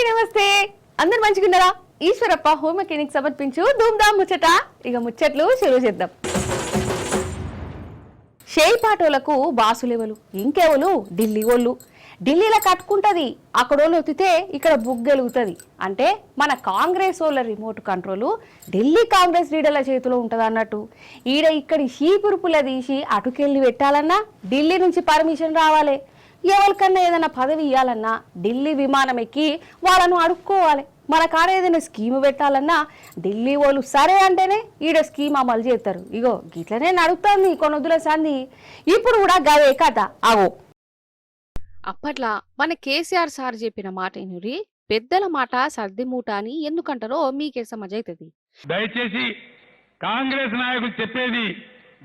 నమస్తే అందరు మంచిగున్నారా? Eeshwarappa home clinic సమర్పించు ధూమ్ధామ్ ముచ్చట. ఇక ముచ్చట్లు షురూ చేద్దాం. షేయిపాటోలకు బాసులెవలు ఇంకెవలు ఢిల్లీ వాళ్ళు. ఢిల్లీలో కట్టుకుంటుంది, అక్కడోళ్ళు ఒత్తితే ఇక్కడ బుగ్గెలుగుతుంది. అంటే మన కాంగ్రెస్ వాళ్ళ రిమోట్ కంట్రోలు ఢిల్లీ కాంగ్రెస్ లీడర్ల చేతిలో ఉంటుంది అన్నట్టు. ఈడ ఇక్కడి షీపురుపుల తీసి అటుకెళ్ళి పెట్టాలన్నా ఢిల్లీ నుంచి పర్మిషన్ రావాలి. ఎవరికన్నా ఏదైనా పదవి ఇవ్వాలన్నా ఢిల్లీ విమానం ఎక్కి వాళ్ళను అడుక్కోవాలి. మన కాడ ఏదైనా స్కీము పెట్టాలన్నా ఢిల్లీ వాళ్ళు సరే అంటేనే ఈడ స్కీమ్ అమలు చేస్తారు. ఇగో గిట్లనే నడుస్తుంది కొనొద్దుల సంది. ఇప్పుడు కూడా గవే కథ ఆగో. అప్పట్లా మన కేసీఆర్ సార్ చెప్పిన మాట ఎనురి, పెద్దల మాట సర్ది మూట అని ఎందుకంటారో మీకే సమజైతుంది. దయచేసి కాంగ్రెస్ నాయకులు చెప్పేది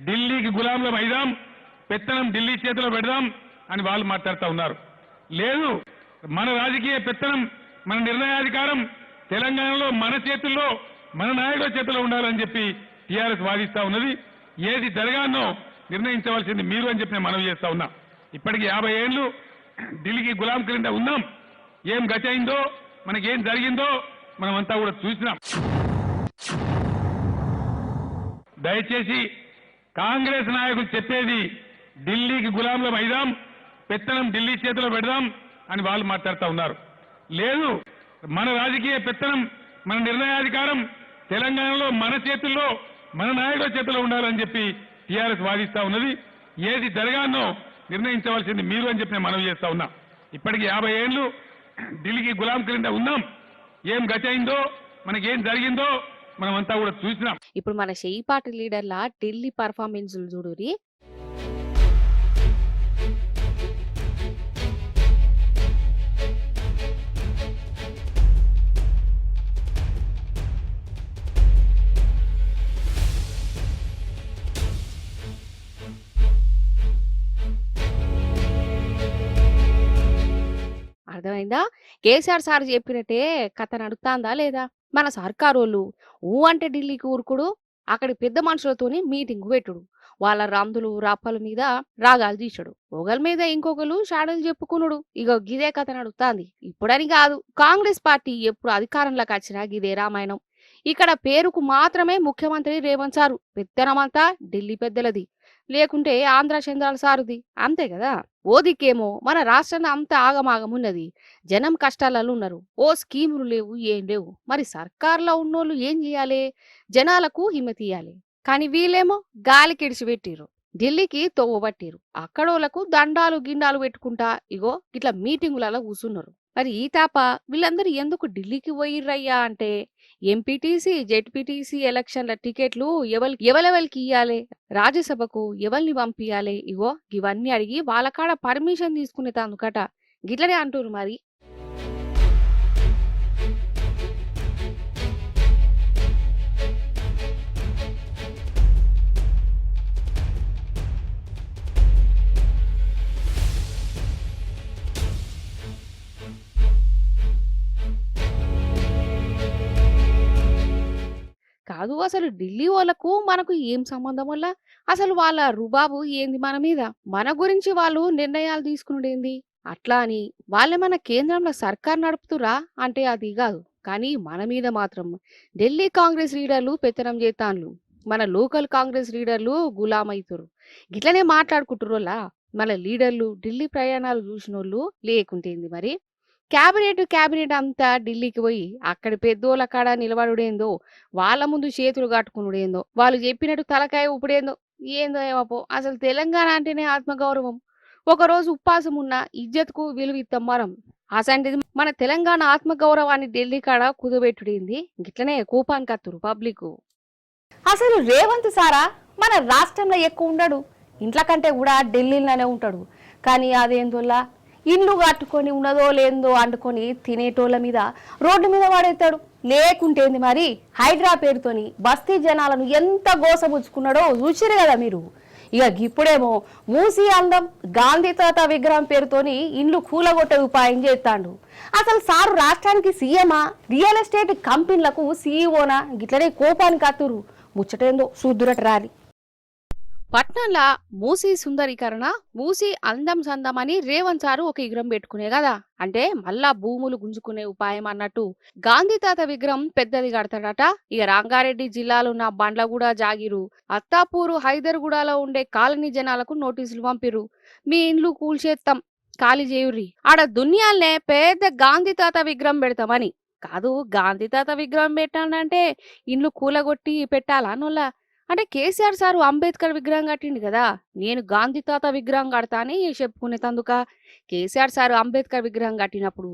ఢిల్లీకి గులాంలం అయిదాం, పెత్తనం ఢిల్లీ చేతిలో పెడదాం అని వాళ్ళు మాట్లాడుతూ ఉన్నారు. లేదు, మన రాజకీయ పెత్తనం, మన నిర్ణయాధికారం తెలంగాణలో మన చేతుల్లో, మన నాయకుల చేతుల్లో ఉండాలని చెప్పి టీఆర్ఎస్ వాదిస్తా ఉన్నది. ఏది జరగానో నిర్ణయించవలసింది మీరు అని చెప్పి నేను మనవి చేస్తా ఉన్నా. ఇప్పటికి 50 ఏళ్ళు ఢిల్లీకి గులాం కింద ఉన్నాం. ఏం గతయిందో, మనకేం జరిగిందో మనమంతా కూడా చూసినాం. దయచేసి కాంగ్రెస్ నాయకులు చెప్పేది ఢిల్లీకి గులాంలం అయిదాం, పెత్తనం ఢిల్లీ చేతిలో పెడదాం అని వాళ్ళు మాట్లాడుతూ ఉన్నారు. లేదు, మన రాజకీయ పెత్తనం, మన నిర్ణయాధికారం తెలంగాణలో మన చేతుల్లో, మన నాయకుల చేతుల్లో ఉండాలని చెప్పి టీఆర్ఎస్ వాదిస్తా ఉన్నది. ఏది జరగానో నిర్ణయించవలసింది మీరు అని చెప్పి నేను మనవి చేస్తా ఉన్నా. ఇప్పటికి 50 ఏళ్ళు ఢిల్లీకి గులాం కింద ఉన్నాం. ఏం గతయిందో, మనకేం జరిగిందో మనమంతా కూడా చూసినాం. ఇప్పుడు మన షేయిపాటి లీడర్ల ఢిల్లీ పర్ఫార్మెన్స్ చూడురి. అర్థమైందా? కేసీఆర్ సార్ చెప్పినట్టే కథ నడుస్తుందా లేదా? మన సర్కారోళ్ళు అంటే ఢిల్లీకి ఊరుకుడు, అక్కడి పెద్ద మనుషులతోని మీటింగ్ పెట్టుడు, వాళ్ళ రందులు రప్పల మీద రాగాలు తీసడు, ఒకళ్ళ మీద ఇంకొకరు షాడలు చెప్పుకునుడు. ఇగో గిదే కథ నడుస్తుంది. ఇప్పుడని కాదు, కాంగ్రెస్ పార్టీ ఎప్పుడు అధికారంలోకి వచ్చినా గిదే రామాయణం. ఇక్కడ పేరుకు మాత్రమే ముఖ్యమంత్రి రేవంత్ సారు, పెత్తనమంతా ఢిల్లీ పెద్దలది, లేకుంటే ఆంధ్ర చంద్రాల సారుది, అంతే కదా. ఓ దిక్కేమో మన రాష్ట్రాన్ని అంత ఆగమాగమున్నది, జనం కష్టాలలో ఉన్నారు, ఓ స్కీములు లేవు, ఏం లేవు. మరి సర్కార్లో ఉన్నోళ్ళు ఏం చేయాలి? జనాలకు హిమ్మతి ఇయ్యాలి. కానీ వీళ్ళేమో గాలికి ఇడిచిపెట్టిరు, ఢిల్లీకి తోవబట్టిరు, అక్కడోళ్లకు దండాలు గిండాలు పెట్టుకుంటా ఇగో ఇట్లా మీటింగులలో కూర్చున్నారు. మరి ఈ తాప వీళ్ళందరూ ఎందుకు ఢిల్లీకి పోయిర్రయ్యా అంటే, ఎంపీటీసీ జెడ్పీటీసీ ఎలక్షన్ల టికెట్లు ఎవరెవరికి ఇయ్యాలి, రాజ్యసభకు ఎవరిని పంపియాలి, ఇగో ఇవన్నీ అడిగి వాళ్ళ కాడ పర్మిషన్ తీసుకునే తందుకట గిట్లనే అంటున్నారు. మరి కాదు, అసలు ఢిల్లీ వాళ్ళకు మనకు ఏం సంబంధం వల్ల? అసలు వాళ్ళ రుబాబు ఏంది మన మీద? మన గురించి వాళ్ళు నిర్ణయాలు తీసుకునేది అట్లా అని వాళ్ళేమన్నా కేంద్రంలో సర్కార్ నడుపుతురా అంటే అది కాదు. కానీ మన మీద మాత్రం ఢిల్లీ కాంగ్రెస్ లీడర్లు పెత్తనం చేతాన్లు, మన లోకల్ కాంగ్రెస్ లీడర్లు గులామైతురు. గిట్లనే మాట్లాడుకుంటురోలా మన లీడర్లు ఢిల్లీ ప్రయాణాలు చూసినోళ్ళు లేకుంటేంది. మరి క్యాబినెట్ అంతా ఢిల్లీకి పోయి అక్కడి పెద్దోళ్ళ కాడ నిలబడుడేందో, వాళ్ళ ముందు చేతులు కట్టుకునుడేందో, వాళ్ళు చెప్పినట్టు తలకాయ ఊపుడేందో, ఏందో ఏమో. అసలు తెలంగాణ అంటేనే ఆత్మగౌరవం. ఒకరోజు ఉప్పాసం ఉన్న ఇజ్జత్కు విలువ ఇస్తాం మనం. అసంటిది మన తెలంగాణ ఆత్మగౌరవాన్ని ఢిల్లీ కాడ కుదబెట్టుడేంది? గిట్లనే కూపానికి అత్తురు పబ్లిక్. అసలు రేవంత్ సారా మన రాష్ట్రంలో ఎక్కువ ఉండడు, ఇంట్ల కంటే కూడా ఢిల్లీలోనే ఉంటాడు. కానీ అదేందోలా ఇల్లు కట్టుకొని ఉన్నదో లేదో అంటుకొని తినేటోళ్ళ మీద రోడ్డు మీద వాడేస్తాడు. లేకుంటేంది మరి హైడ్రా పేరుతోని బస్తీ జనాలను ఎంత గోసబుచ్చుకున్నాడో చూసిరు కదా మీరు. ఇక ఇప్పుడేమో మూసీ అందం గాంధీ తాత విగ్రహం పేరుతోని ఇండ్లు కూలగొట్టే ఉపాయం చేస్తాడు. అసలు సారు రాష్ట్రానికి సీఎమా, రియల్ ఎస్టేట్ కంపెనీలకు సీఈఓనా? గిట్లనే కోపానికి అత్తురు. ముచ్చటేందో చూద్దురట రాలి. పట్నంలా మూసీ సుందరీకరణ, మూసీ అందం సందం అని రేవంత్ సారు ఒక విగ్రహం పెట్టుకునే కదా. అంటే మళ్ళా భూములు గుంజుకునే ఉపాయం అన్నట్టు గాంధీ తాత విగ్రహం పెద్దది కడతాడట. ఇక రంగారెడ్డి జిల్లాలో ఉన్న బండ్లగూడ జాగిరు, అత్తాపూరు, హైదర్గూడలో ఉండే కాలనీ జనాలకు నోటీసులు పంపిరు. మీ ఇండ్లు కూల్చేస్తాం, ఖాళీ చేయుర్రి. ఆడ దునియాల్నే పెద్ద గాంధీ తాత విగ్రహం పెడతామని. కాదు, గాంధీ తాత విగ్రహం పెట్టాలంటే ఇండ్లు కూలగొట్టి పెట్టాలా నొల్ల? అంటే కేసీఆర్ సారు అంబేద్కర్ విగ్రహం కట్టిండు కదా, నేను గాంధీ తాత విగ్రహం కడతా అని చెప్పుకునే తందుక. కేసీఆర్ సారు అంబేద్కర్ విగ్రహం కట్టినప్పుడు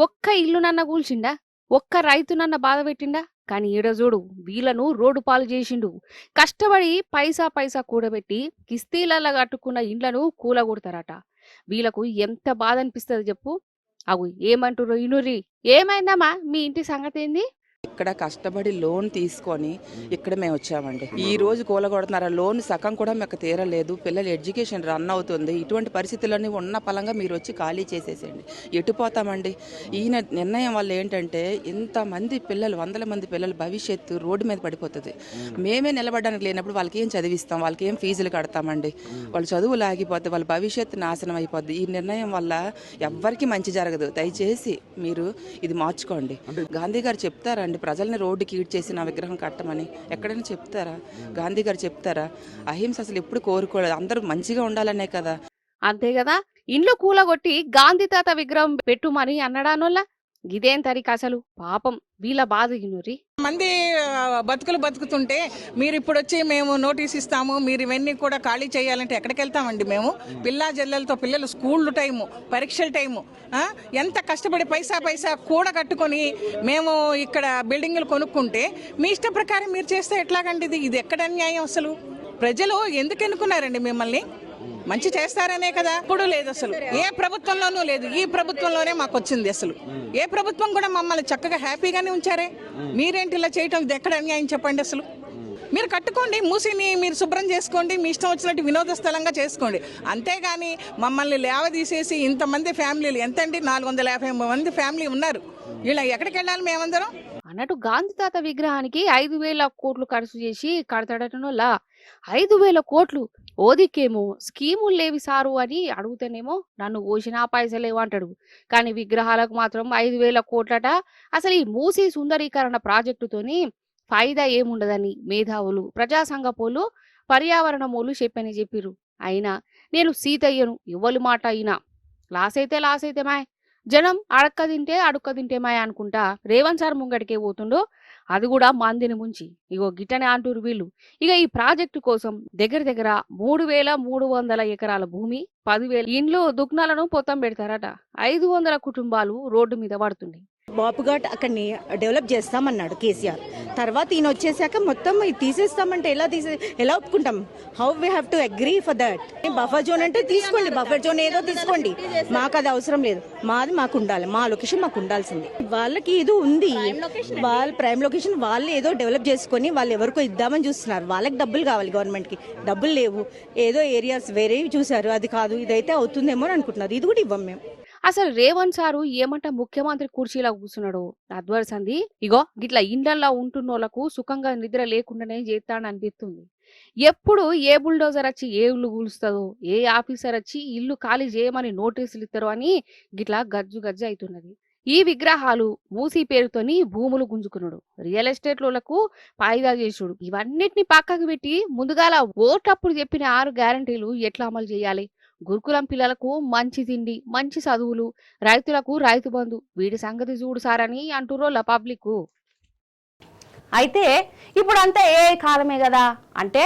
ఒక్క ఇల్లునన్న కూల్చిండా, ఒక్క రైతునన్న బాధ పెట్టిండా? కానీ ఈడ చూడు, వీళ్ళను రోడ్డు పాలు చేసిండు. కష్టపడి పైసా పైసా కూడబెట్టి కిస్తీలల్లా కట్టుకున్న ఇండ్లను కూలగొడతారట. వీళ్ళకు ఎంత బాధ అనిపిస్తుంది చెప్పు. అవు ఏమంటుర్రో ఇనురి. ఏమైందమ్మా, మీ ఇంటి సంగతి ఏంది? ఇక్కడ కష్టపడి లోన్ తీసుకొని ఇక్కడ మేము వచ్చామండి. ఈ రోజు కూలగొడుతున్నారు. ఆ లోన్ సగం కూడా మాకు తీరలేదు. పిల్లల ఎడ్యుకేషన్ రన్ అవుతుంది. ఇటువంటి పరిస్థితులన్నీ ఉన్న పలంగా మీరు వచ్చి ఖాళీ చేసేసేయండి. ఎటు పోతామండి? ఈయన నిర్ణయం వల్ల ఏంటంటే ఇంతమంది పిల్లలు, వందల మంది పిల్లల భవిష్యత్తు రోడ్డు మీద పడిపోతుంది. మేమే నిలబడడానికి లేనప్పుడు వాళ్ళకి ఏం చదివిస్తాం? వాళ్ళకి ఏం ఫీజులు కడతామండి? వాళ్ళ చదువులు ఆగిపోద్ది, వాళ్ళ భవిష్యత్తు నాశనం అయిపోద్ది. ఈ నిర్ణయం వల్ల ఎవ్వరికి మంచి జరగదు. దయచేసి మీరు ఇది మార్చుకోండి. గాంధీ గారు చెప్తారా ప్రజల్ని రోడ్డుకి ఈడ్చేసి నా విగ్రహం కట్టమని ఎక్కడైనా చెప్తారా? గాంధీ గారు చెప్తారా? అహింస అసలు ఎప్పుడు కోరుకోలేదు. అందరూ మంచిగా ఉండాలనే కదా. అంతే కదా, ఇండ్లు కూలగొట్టి గాంధీ తాత విగ్రహం పెట్టుమని అన్నడానోళ్ళ. ఇదేం తరిక అసలు? పాపం వీళ్ళ బాధ ఇనురి. మంది బతుకులు బతుకుతుంటే మీరు ఇప్పుడు వచ్చి మేము నోటీస్ ఇస్తాము, మీరు ఇవన్నీ కూడా ఖాళీ చేయాలంటే ఎక్కడికి వెళ్తామండి మేము? పిల్లా జల్లలతో పిల్లలు స్కూల్ టైము, పరీక్షల టైము, ఎంత కష్టపడి పైసా కూడా కట్టుకొని మేము ఇక్కడ బిల్డింగులు కొనుక్కుంటే మీ ఇష్ట ప్రకారం మీరు చేస్తే ఎట్లాగండి? ఇది ఎక్కడ అన్యాయం అసలు? ప్రజలు ఎందుకు ఎన్నుకున్నారండి మిమ్మల్ని? మంచి చేస్తారనే కదా. ఇప్పుడు లేదు అసలు, ఏ ప్రభుత్వంలోనూ లేదు. ఈ ప్రభుత్వంలోనే మాకు వచ్చింది. అసలు ఏ ప్రభుత్వం కూడా మమ్మల్ని చక్కగా హ్యాపీగానే ఉంచారే. మీరేంటి ఇలా చేయటం? ఇది ఎక్కడ అన్యాయం చెప్పండి అసలు? మీరు కట్టుకోండి, మూసిని మీరు శుభ్రం చేసుకోండి, మీ ఇష్టం వచ్చినట్టు వినోద స్థలంగా చేసుకోండి. అంతేగాని మమ్మల్ని లేవదీసేసి ఇంతమంది ఫ్యామిలీలు, ఎంతండి 450 మంది ఫ్యామిలీ ఉన్నారు, వీళ్ళ ఎక్కడికి వెళ్ళాలి మేమందరం అన్నట్టు గాంధీ తాత విగ్రహానికి 5,000 కోట్లు ఖర్చు చేసి కడతాడటనోలా. 5,000 కోట్లు ఓదికేమో స్కీములు లేవి సారు అని అడుగుతానేమో నన్ను ఓసినా పైసలేవు అంటాడు. కానీ విగ్రహాలకు మాత్రం 5,000 కోట్లట. అసలు ఈ మూసీ సుందరీకరణ ప్రాజెక్టుతోని ఫాయిదా ఏముండదని మేధావులు, ప్రజా సంఘపోలు, పర్యావరణమోలు చెప్పిర్రు. అయినా నేను సీతయ్యను, ఎవ్వలు మాట అయినా లాస్ అయితే మాయ్, జనం అడుక్క తింటే మాయ అనుకుంటా రేవంత్ సార్ ముంగడికే పోతుండో, అది కూడా మందిని ముంచి. ఇగో గిట్టనే అంటూరు వీళ్ళు. ఇక ఈ ప్రాజెక్టు కోసం దగ్గర 3,300 ఎకరాల భూమి, 10,000 ఇండ్లు, దుకాణాలను పొత్తం పెడతారట. 500 కుటుంబాలు రోడ్డు మీద పడుతుంది. బాపుఘాట్ అక్కడిని డెవలప్ చేస్తామన్నాడు కేసీఆర్. తర్వాత ఈయన వచ్చేసాక మొత్తం తీసేస్తామంటే ఎలా ఒప్పుకుంటాం? How we have to agree for that? Buffer zone అంటే తీసుకోండి, బఫర్ జోన్ ఏదో తీసుకోండి, మాకు అది అవసరం లేదు. మాకు ఉండాలి, మా లొకేషన్ మాకు ఉండాల్సింది. వాళ్ళకి ఇది ఉంది, వాళ్ళ ప్రైమ్ లొకేషన్ వాళ్ళు ఏదో డెవలప్ చేసుకొని వాళ్ళు ఎవరికో ఇద్దామని చూస్తున్నారు. వాళ్ళకి డబ్బులు కావాలి, గవర్నమెంట్కి డబ్బులు లేవు. ఏదో ఏరియాస్ వేరేవి చూసారు, అది కాదు ఇదైతే అవుతుందేమో అని అనుకుంటున్నారు. ఇది కూడా ఇవ్వం మేము. అసలు రేవంత్ సారు ఏమంట ముఖ్యమంత్రి కుర్చీలో కూర్చున్నాడు అద్వరసంది. ఇగో గిట్లా ఇండ్లల్లో ఉంటున్నోళ్లకు సుఖంగా నిద్ర లేకుండానే చేస్తాడనిపిస్తుంది. ఎప్పుడు ఏ బుల్డోజర్ వచ్చి ఏ ఇల్లు కూలుస్తుందో, ఏ ఆఫీసర్ వచ్చి ఇల్లు ఖాళీ చేయమని నోటీసులు ఇస్తారో అని గిట్లా గజ్జు అవుతున్నది. ఈ విగ్రహాలు మూసీ పేరుతోని భూములు గుంజుకున్నాడు, రియల్ ఎస్టేట్లకు పాయిదా చేసుడు, ఇవన్నిటిని పక్కకు పెట్టి ముందుగాల ఓటప్పుడు చెప్పిన 6 గ్యారంటీలు ఎట్లా అమలు చేయాలి? గురుకులం పిల్లలకు మంచి తిండి, మంచి చదువులు, రైతులకు రైతు బంధు, వీడి సంగతి చూడు సారని అంటురోళ్ళ పబ్లిక్. అయితే ఇప్పుడంతా ఏ కాలమే కదా, అంటే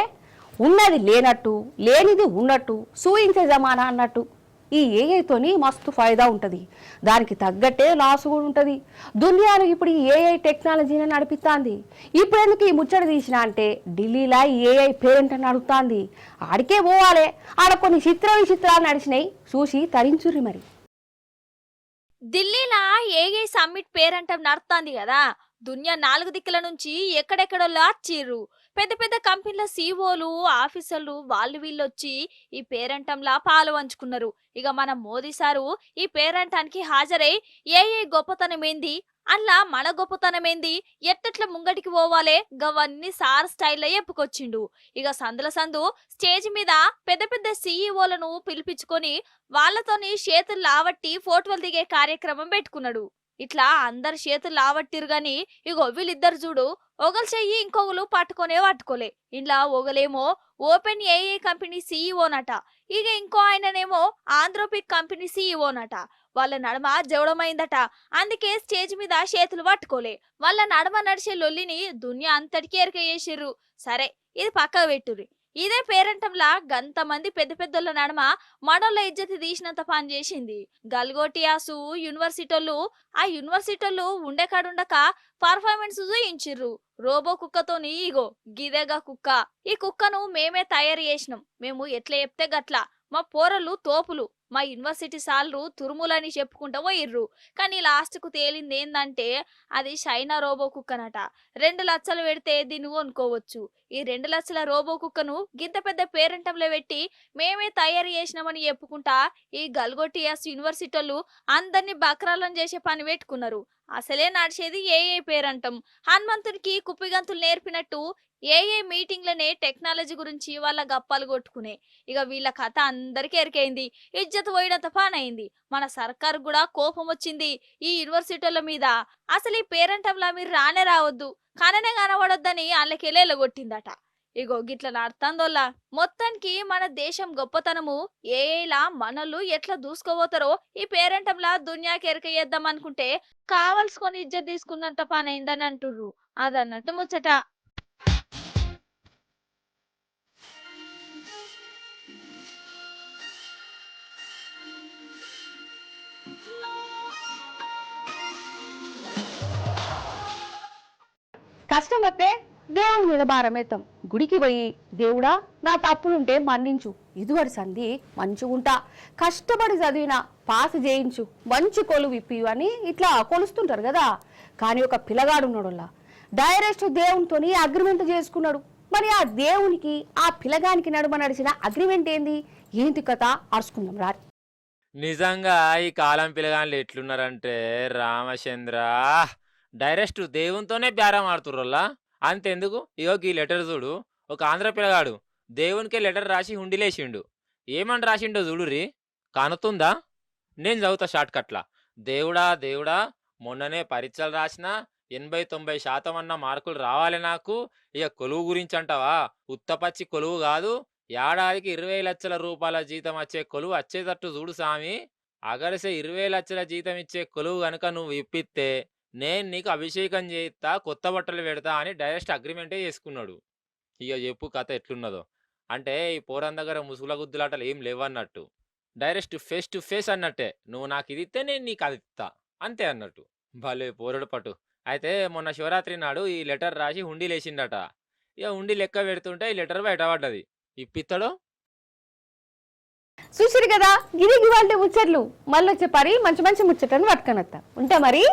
ఉన్నది లేనట్టు, లేనిది ఉన్నట్టు, సూయించే జమానా అన్నట్టు. ఈ ఏఐతోని మస్తు ఫాయిదా ఉంటుంది, దానికి తగ్గట్టే లాస్ కూడా ఉంటుంది. దునియాలో ఇప్పుడు ఈ ఏఐ టెక్నాలజీని నడిపిస్తుంది. ఇప్పుడు ఎందుకు ఈ ముచ్చట తీసిన అంటే ఢిల్లీలో ఏఐ పేరెంట్ అని అడుగుతుంది. ఆడికే పోవాలి, ఆడ కొన్ని విచిత్రాలు నడిచినాయి, చూసి తరించుర్రి. మరి ఢిల్లీలో ఏఐ సమ్మిట్ పేరంటం నడుస్తుంది కదా, దునియా 4 దిక్కుల నుంచి ఎక్కడెక్కడో లాచ్చిర్రు. పెద్ద కంపెనీల సీఓలు, ఆఫీసర్లు వాళ్ళు వీళ్ళొచ్చి ఈ పేరంటంలా పాలు పంచుకున్నారు. ఇక మన మోదీ సారు ఈ పేరంటానికి హాజరై ఏఐ గొప్పతనం ఏంది, అట్లా మన గొప్పతనం ఏంది, ఎట్టెట్ల ముంగటికి పోవాలే గవన్నీ సార్ స్టైల్లో చెప్పుకొచ్చిండు. ఇక సందుల సందు స్టేజ్ మీద పెద్ద పెద్ద సీఈఓలను పిలిపించుకొని వాళ్ళతోని చేతులు లావట్టి ఫోటోలు దిగే కార్యక్రమం పెట్టుకున్నాడు. ఇట్లా అందరు చేతులు లావట్టిరు గాని ఇగో వీళ్ళిద్దరు చూడు, ఒకరు చెయ్యి ఇంకొకరు పట్టుకోలే. ఇలా ఒకలేమో ఓపెన్ ఏఐ కంపెనీ సీఈఓనట, ఇక ఇంకో ఆయననేమో ఆంధ్రోపిక్ కంపెనీ సీఈఓనట. వాళ్ళ నడమ జవడమైందట, అందుకే స్టేజ్ మీద చేతులు పట్టుకోలే. వాళ్ళ నడమ నడిచే లొల్లిని దునియా అంతటికీ ఎరక చేసిర్రు. సరే ఇది పక్కకు పెట్టుర్రి. ఇదే పేరంటంలా గంతమంది పెద్ద పెద్దోళ్ళ నడమ మనోళ్ళ ఇజ్జతి తీసినంత పని చేసింది గల్గోటియాసు యూనివర్సిటీలు. ఆ యూనివర్సిటీలు ఉండే కాడుండక పర్ఫార్మెన్స్ చూయించిర్రు రోబో కుక్కతోని. ఇగో గిదేగా కుక్క, ఈ కుక్కను మేమే తయారు చేసినాం, మేము ఎట్లా చెప్తే గట్లా. మా పోరలు తోపులు, మా యూనివర్సిటీ సార్లు తురుములని చెప్పుకుంటా పోయిర్రు. కానీ లాస్ట్ కు తేలింది ఏందంటే అది చైనా రోబో కుక్కనట. 2 లక్షలు పెడితే దీన్ని కొనుక్కోవచ్చు. ఈ 2 లక్షల రోబో కుక్కను గింత పెద్ద పేరెంటంలో పెట్టి మేమే తయారు చేసినామని చెప్పుకుంటా ఈ గల్గోటియాస్ యూనివర్సిటీలు అందరినీ బక్రాలను చేసే పని పెట్టుకున్నారు. అసలే నడిచేది ఏఏ పేరంటం. హనుమంతునికి కుప్పిగంతులు నేర్పినట్టు ఏఏ మీటింగ్లనే టెక్నాలజీ గురించి వాళ్ళ గప్పాలు కొట్టుకునే. ఇక వీళ్ళ కథ అందరికీ ఎరికైంది, ఇజ్జత్ పోయినంత పనైంది. మన సర్కారు కూడా కోపం వచ్చింది ఈ యూనివర్సిటీల మీద. అసలు ఈ పేరంటంలా మీరు రానే రావద్దు, కననే కనబడొద్దని వాళ్ళకెళ్ళేలా కొట్టిందట. ఇగో గిట్ల నడుతుందోల్లా. మొత్తానికి మన దేశం గొప్పతనము ఏలా మనలు ఎట్లా దూసుకోబోతారో ఈ పేరంటంలా దునియాకి ఎరక చేద్దాం అనుకుంటే కావలసుకొని ఇజ్జత్ తీసుకున్నంత పని అయిందని అంటుర్రు. అదన్నట్టు ముచ్చట. కష్టం వస్తే దేవుని మీద భారమేతాం. గుడికి పోయి దేవుడా నా తప్పులుంటే మన్నించు, ఇదివరి సంధి మంచిగుంటా, కష్టపడి చదివిన పాస్ చేయించు, మంచి కొలువు ఇప్పి అని ఇట్లా కొలుస్తుంటారు కదా. కానీ ఒక పిల్లగాడు ఉన్నాడులా డైరెక్ట్ దేవునితోని అగ్రిమెంట్ చేసుకున్నాడు. మరి ఆ దేవునికి ఆ పిల్లగానికి నడుమ నడిచిన అగ్రిమెంట్ ఏంటి కథ అరుచుకుందాం రా. నిజంగా ఈ కాలం పిల్లగాళ్ళు ఎట్లున్నారంటే రామచంద్ర డైరెక్ట్ దేవునితోనే బేరం ఆడుతుర్రోల్లా. అంతెందుకు, ఇగో ఈ లెటర్ చూడు, ఒక ఆంధ్ర పిల్లగాడు దేవునికే లెటర్ రాసి హుండిలేసిండు. ఏమని రాసిండో చూడురి, కానుతుందా? నేను చదువుతా షార్ట్ కట్లా. దేవుడా దేవుడా, మొన్ననే పరీక్షలు రాసిన 80-90% అన్న మార్కులు రావాలి నాకు. ఇక కొలువు గురించి అంటావా? ఉత్తపచ్చి కొలువు కాదు, ఏడాదికి 20 లక్షల రూపాయల జీతం వచ్చే కొలువు వచ్చేటట్టు చూడు సామి. అగరసే 20 లక్షల జీతం ఇచ్చే కొలువు గనుక నువ్వు ఇప్పిస్తే నేను నీకు అభిషేకం చేయిస్తా, కొత్త బట్టలు పెడతా అని డైరెక్ట్ అగ్రిమెంటే చేసుకున్నాడు. ఇక చెప్పు కథ ఎట్లున్నదో. అంటే ఈ పోరం దగ్గర ముసుగుల గుద్దులాటలు ఏం లేవన్నట్టు, డైరెక్ట్ ఫేస్ టు ఫేస్ అన్నట్టే. నువ్వు నాకు ఇది ఇస్తే నేను నీకు అది ఇస్తా అంతే అన్నట్టు. భలే పోరడు పట్టు. అయితే మొన్న శివరాత్రి నాడు ఈ లెటర్ రాసి హుండీ లేచిండట. ఇక హుండీ లెక్క పెడుతుంటే ఈ లెటర్ బయటపడ్డది. ఇప్పిస్తాడో? చూసిరు కదా, గిరి గివాల్టి ముచ్చట్లు. మళ్ళీ వచ్చే పరి మంచి మంచి ముచ్చట్లను పట్టుకొని వస్తా. ఉంటా మరి.